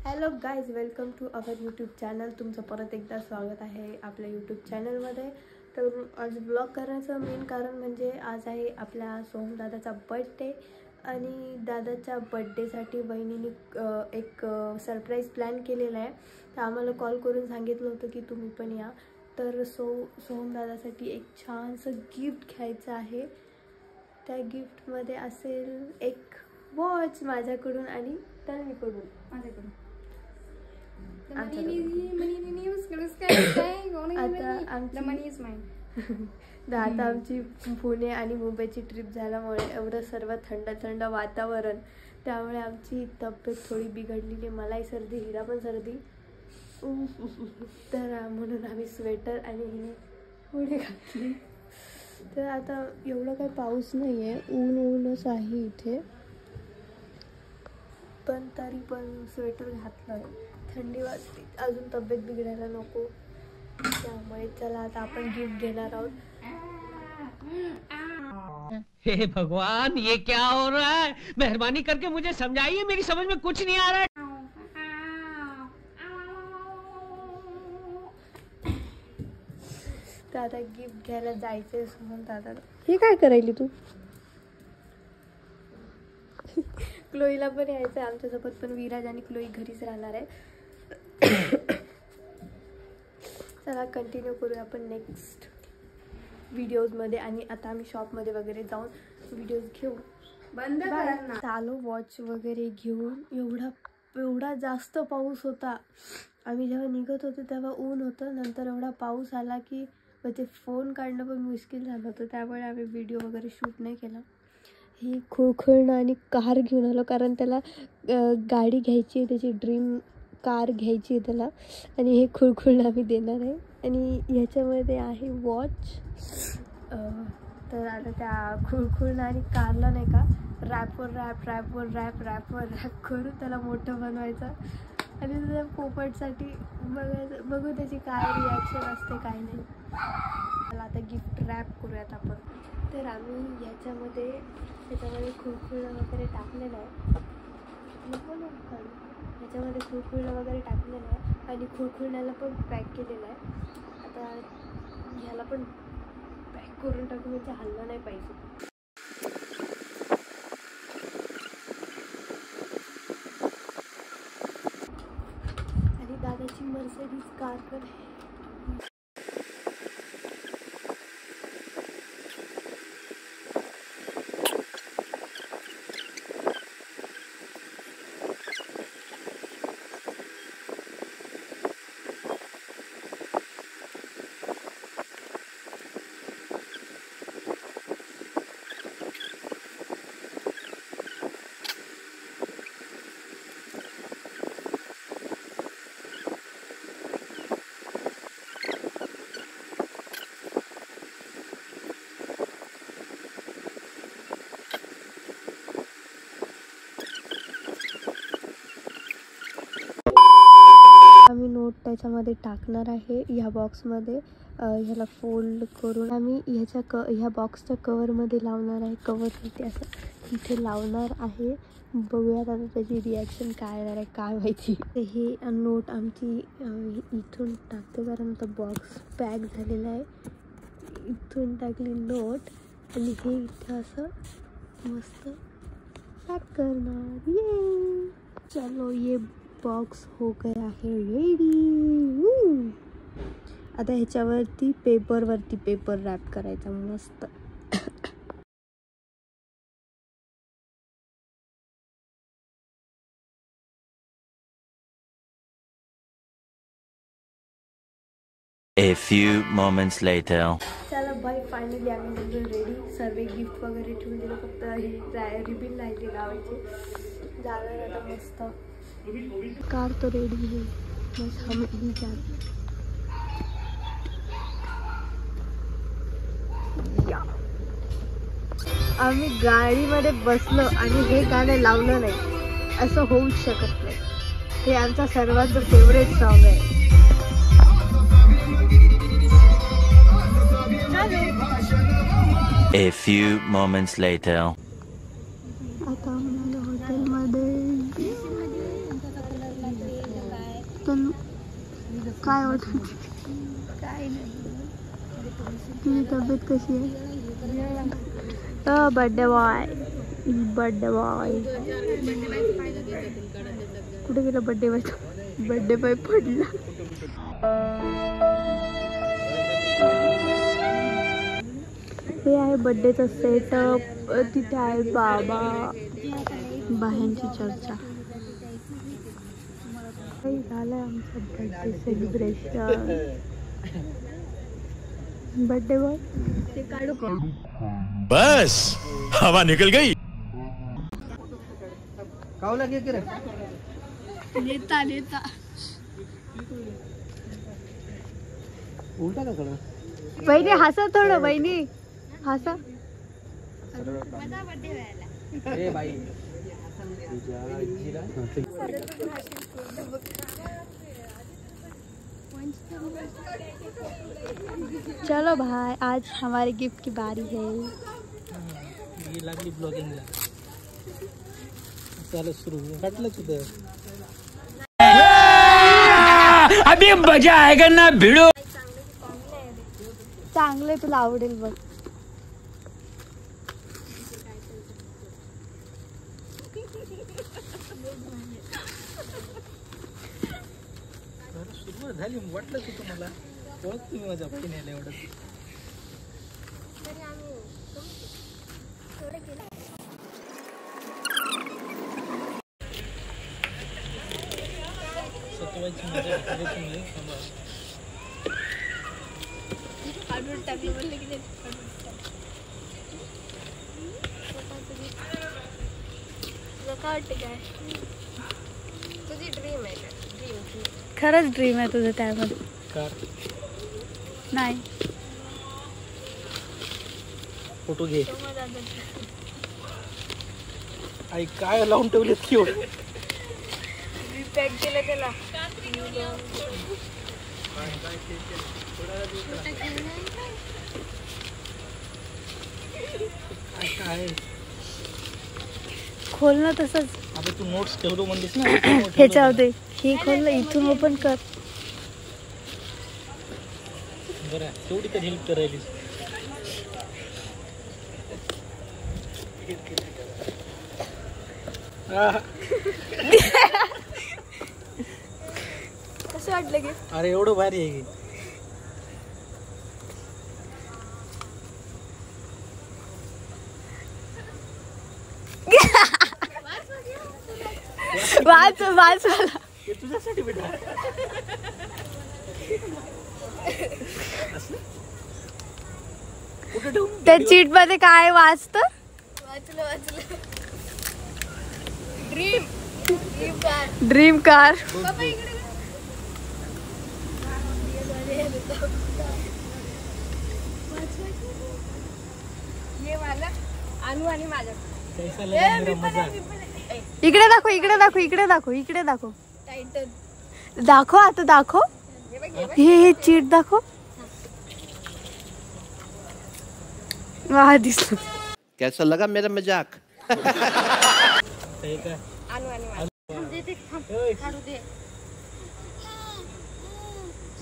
Hello guys, welcome to our YouTube channel. तुमचं परत एकदा स्वागत आहे आपल्या यूट्यूब चॅनलमध्ये. तर आज ब्लॉग करण्याचं मेन कारण म्हणजे आज आहे आपल्या सोहम दादाचा बर्थडे आणि दादाच्या बर्थडेसाठी वहिनीने एक सरप्राईज प्लॅन केलेला आहे. तर आम्हाला कॉल करून सांगितलं होतं की तुम्ही पण या. तर सोहम दादासाठी एक छानसं गिफ्ट घ्यायचं आहे. त्या गिफ्टमध्ये असेल एक वॉच माझ्याकडून आणि तन्वीकडून माझ्याकडून. आता आमची पुणे आणि मुंबईची ट्रिप झाल्यामुळे एवढं सर्व थंड थंड वातावरण, त्यामुळे आमची तब्येत थोडी बिघडलेली. मलाही सर्दी, हिला पण सर्दी. तर म्हणून आम्ही स्वेटर आणि हिने पुढे घातली. तर आता एवढं काही पाऊस नाही आहे, ऊनच आहे इथे, पण तरी पण स्वेटर घातलं. थंडी वाजते, अजून तब्येत बिघडायला नको. त्यामुळे चला आता आपण गिफ्ट घेणार आहोत. हे भगवान, ये क्या हो रहा है? मेहरबानी करके मुझे समझाइए, मेरी समझ में कुछ नहीं आ रहा है. तर आता गिफ्ट घ्यायला जायचंय सोहम दादाला. हे काय करायली तू? क्लोईला पण यायचं आहे आमच्यासोबत, पण विराज आणि क्लोई घरीच राहणार आहे. चला कंटिन्यू करूया आपण नेक्स्ट व्हिडिओजमध्ये. आणि आता आम्ही शॉपमध्ये वगैरे जाऊन व्हिडिओज घेऊ. बंद करा. चालू वॉच वगैरे घेऊन. एवढा जास्त पाऊस होता. आम्ही जेव्हा निघत होतो तेव्हा ऊन होतं, नंतर एवढा पाऊस आला की म्हणजे फोन काढणं पण मुश्किल झालं होतं. त्यामुळे आम्ही व्हिडिओ वगैरे शूट नाही केला. ही खुळखुळणं आणि कार घेऊन आलो, कारण त्याला गाडी घ्यायची आहे, त्याची ड्रीम कार घ्यायची आहे त्याला, आणि हे खुळखुळणं आम्ही देणार आहे. आणि ह्याच्यामध्ये आहे वॉच. तर आता त्या खुळखुळणं आणि कारला नाही का रॅपवर रॅप करून त्याला मोठं बनवायचं आणि त्याच्या पोपटसाठी बघू त्याची काय रिॲक्शन असते काय नाही. त्याला आता गिफ्ट रॅप करूयात आपण. तर आम्ही ह्याच्यामध्ये खुळखुळणं वगैरे टाकलेलं आहे. ह्याच्यामध्ये खुळखुळणं वगैरे टाकलेलं आहे आणि खुळखुळण्याला पण पॅक केलेलं आहे. आता ह्याला पण पॅक करून टाकून म्हणजे हल्ला नाही पाहिजे. आणि दादाची मर्सिडीज कार पण आहे. आम्ही नोट त्याच्यामध्ये टाकणार आहे ह्या बॉक्समध्ये. ह्याला फोल्ड करून आम्ही ह्या बॉक्सच्या कवरमध्ये लावणार आहे. कवरवरती असं इथे लावणार आहे. बघूयात आता त्याची रिॲक्शन काय येणार आहे, काय माहिती. हे नोट आमची इथून टाकते, कारण आता बॉक्स पॅक झालेला आहे. इथून टाकली नोट आणि हे इथं असं मस्त पॅक करणार. ये चलो, ये बॉक्स हो गया है रेडी. आता ह्याच्यावरती पेपर रॅप करायचा मस्त. A few moments later. चला बाय, फायनली आम्ही म्हणजे रेडी. सर्व गिफ्ट वगैरे ठेवून दिलं, फक्त ही रिबिन राहिली लावायची. जाणार आता मस्त. कार तो रेडी है, बस हम ही जाते. आम्ही गाडीमध्ये बसलो आणि हे गाणं लावलं नाही, असं होऊच शकत नाही. हे आमचा सर्वांचं फेवरेट सॉन्ग आहे. A few moments later. आता हॉटेलमध्ये तनु काय वाटत? काय नाही. तुझी तब्येत कशी आहे? Birthday boy, birthday boy. कुठे गेला बर्थडे बॉय? बर्थडे बॉय पडला. हे आहे बर्थडेचा सेटअप. तिथे आहे बाबा, बाह्यांची चर्चा. झालंय आमचं बर्थडे सेलिब्रेशन. बर्थडे बॉय ते काढू. बस हवा निकल गई. कावला घे की रे. नेता नेता उलटा का करा. बहिणी हसा थोडं, बहिणी हसा. ए बाई चलो भाई, आज हमारे गिफ्ट की बारी है. ये लागली ब्लॉगिंगला. चला सुरू वाटलं तुझं. अभी मजा आएगा ना भिड़ो. चांगले तुला आवडेल बघ. सुरुवात झाली वाटलं की तुम्हाला ओळख तुम्ही माझ्या बहिणीला एवढं. सतवायची मजा करायची नाही. काढून टाकलं म्हणलं की काय तुझी ड्रीम आहे का? ड्रीम खरंच ड्रीम आहे तुझं त्यामध्ये? कार नाही. फोटो घे. आई काय लावून ठेवलेत की एवढं. पॅक केलं त्याला. काय खोल ना तसंच. आता तू नोट्स ठेवतो म्हणलीस ना. ह्याच्यावर दे. हे खोल, इथून ओपन कर. बरं तेवढी तर हेल्प करायलीस. कसं वाटलं की? अरे एवढं भारी आहे की. वाच वाच मला. हे तुझ्यासाठी बेटा. कुठे ठेवून त्या चीट मध्ये काय वाचत? Dream car. पैसा लगा मेरा मजाक. इकडे दाखव, इकडे दाखव, इकडे दाखव, इकडे दाखव. दाखव आता, दाखव. हे चीट दाखव. वाह दिसलं. कैसा लगा मेरा मजाक? हे काय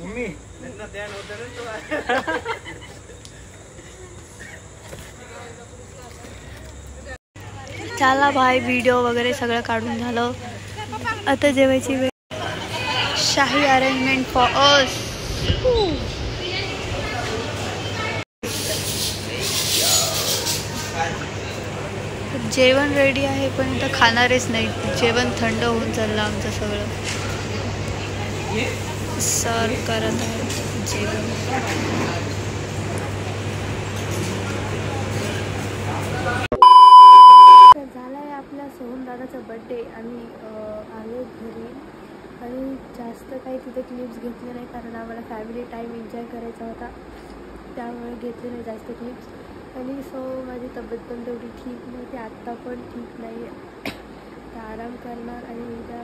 मम्मी त्यांना ध्यान होतं रे तो. चला भाई, व्हिडिओ वगैरे सगळं काढून झालं. आता जेवायची वेळ. शाही अरेंजमेंट फॉर अस. जेवण रेडी आहे, पण इथं खाणारेच नाही. जेवण थंड होऊन चाललं आमचं सगळं. सर्व करत आहे जेवण. झाला आहे आपला सोहम दादाचा बड्डे. आम्ही आलो घरी आणि जास्त काही तिथे क्लिप्स घेतले नाही, कारण आम्हाला फॅमिली टाईम एन्जॉय करायचा होता. त्यामुळे घेतले नाही जास्त क्लिप्स. आणि सो माझी तब्येत पण तेवढी ठीक नव्हती, आत्ता पण ठीक नाही आहे. तर आराम करणार आणि उद्या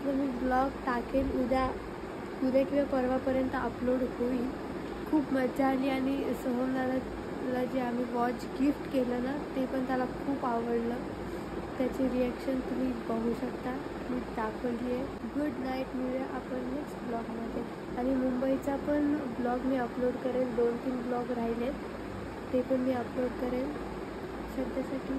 मी ब्लॉग टाकेन. उद्या किंवा परवापर्यंत अपलोड होईल. खूप मजा आली. आणि सोहम दादाला जे आम्ही वॉच गिफ्ट केलं ना, ते पण त्याला खूप आवडलं. त्याची रिॲक्शन तुम्ही बघू शकता. मी दाखवली आहे. Good night. मिळूया आपण नेक्स्ट ब्लॉगमध्ये. आणि मुंबईचा पण ब्लॉग मी अपलोड करेल. 2-3 ब्लॉग राहिलेत ते पण मी अपलोड करेल. सध्यासाठी